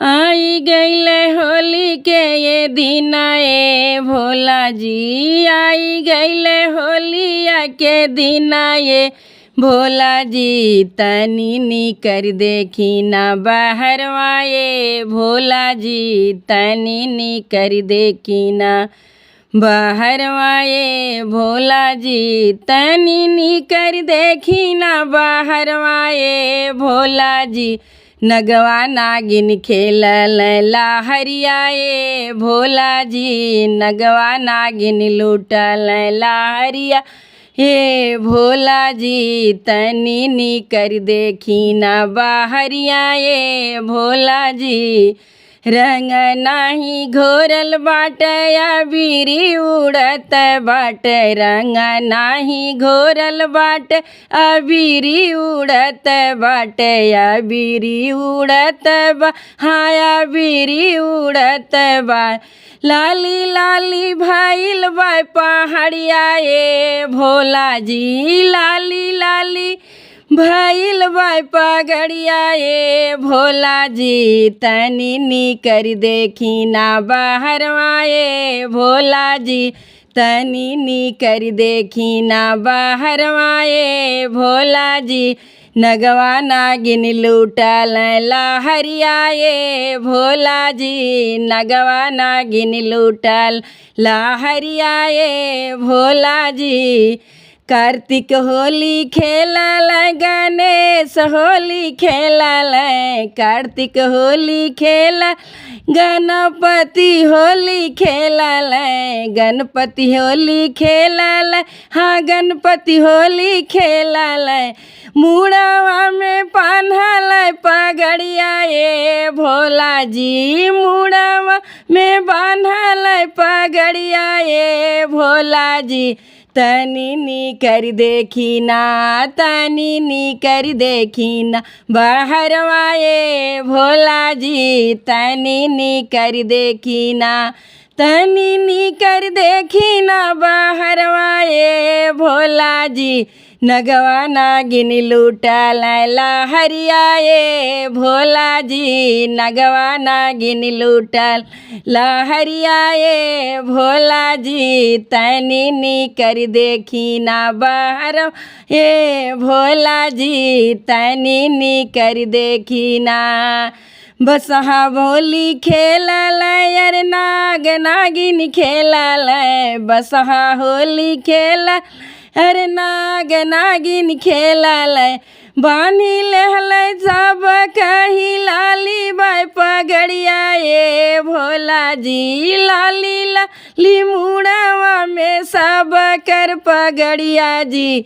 आई गईले होली के ये दिन ए भोला जी, आई गईले होलिया के दिन ये भोला जी। तनी निकर देखी ना बाहरवा ये भोला जी, तनी निकर देखी ना बाहरवा ये भोला जी, तनी निकर देखी ना बाहरवा ये भोला जी। नगवा नागिन खेलल लाहरिया ये भोला जी, नगवा नागिन लूटल लाहरिया हे भोला जी। तनी निकर देखी ना बाहरिया ये भोला जी। रंग नाही घोरल बाटे अबीरी उड़त बाटे, रंग नाही घोरल बाटे अबीरी उड़त बाटे, अबीरी उड़त बा हाँ अबीरी उड़त बा। लाली लाली भइल बा पहाड़िया ये भोला जी, लाली लाली भइल बा पगड़िया ये भोला जी। तनी निकर देखी ना बाहरवा ये भोला जी, तनी निकर देखी ना बाहरवा ये भोला जी। नगवा नागिन लूटल लाहरिया ये भोला जी, नगवा नागिन लूटल लाहरिया ये भोला जी। कार्तिक होली खेलल गणेश होली खेलल, कार्तिक होली खेलल गणपति होली खेलल, गणपति होली खेलल हाँ गणपति होली खेलल। मुड़वा में बान्हल पगड़िया ये भोला जी, मुड़वा में बान्हल पगड़िया ये भोला जी। तनी निकर देखी ना, तनी निकर देखी ना बाहरवा ये भोला जी, तनी निकर देखी ना, तनी निकर देखी ना बाहरवा ये भोला जी। नगवा नागिन लूटल लाहरिया ये भोला जी, नगवा नागिन लूटल लाहरिया ये भोला जी। तनी निकर देखी ना बाहर ये भोला जी, तनी निकर देखी ना। बसहा होली खेलल यार नाग नागिन खेलल, बसहा होली खेलल अरे नाग नागिन खेलल। बानी लहल सब कही लाली बाई पगड़िया ये भोला जी, लाली लाली मुड़वा में सब कर पगड़िया जी,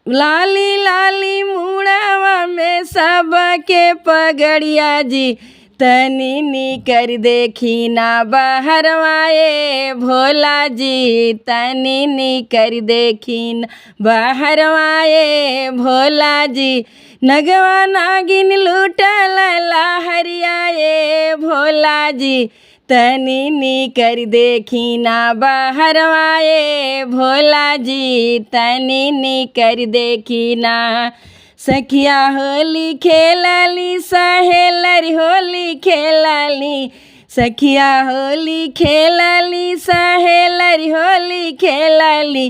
लाली लाली मुड़वा में सब के पगड़िया जी। तनी निकर देखी ना बाहरवा ये भोला जी, तनी निकर देखी ना बाहरवा ये भोला जी। नगवा नागिन लूटल लाहरिया ये भोला जी, तनी निकर देखी ना बाहरवा ये भोला जी, तनी निकर देखी ना। सखिया होली खेलली सहेलरी होली खेलली, सखिया होली खेलली सहेलरी होली खेलली।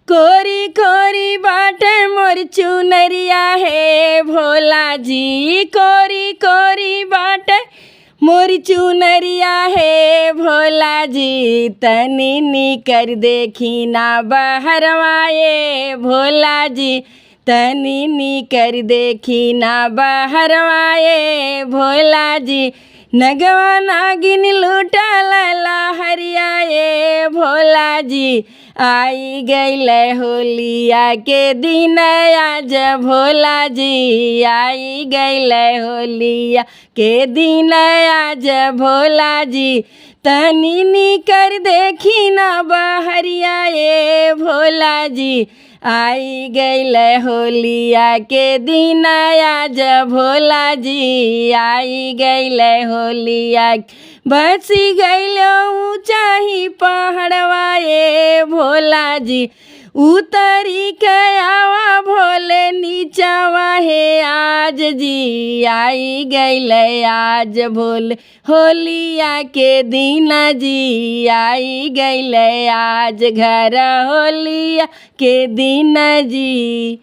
कोरी कोरी बाटे मोर चुनरिया है भोला जी, कोरी कोरी बाटे मोर चुनरिया है भोला जी। तनी निकर देखी ना बाहरवा ये भोला जी, तनी निकर देखी ना बाहरवा ये भोला जी। नगवा नागिन लूटल लाहरिया ये भोला जी। आई गईले होलिया के दिन आज भोला जी, आई गईले होलिया के दिन आज भोला जी। तनी निकर देखी ना बाहरिया ये भोला जी, आई गईले होलिया के दिन आज भोला जी, आई गईले होलिया। बसी गईलो ऊँचा ही पहाड़वा ये भोला जी, उतरी के आवा भोले नीचवा हे आज जी आई गईले आज भोले होलिया के दिन जी आई गईले आज घर होलिया के दिन जी।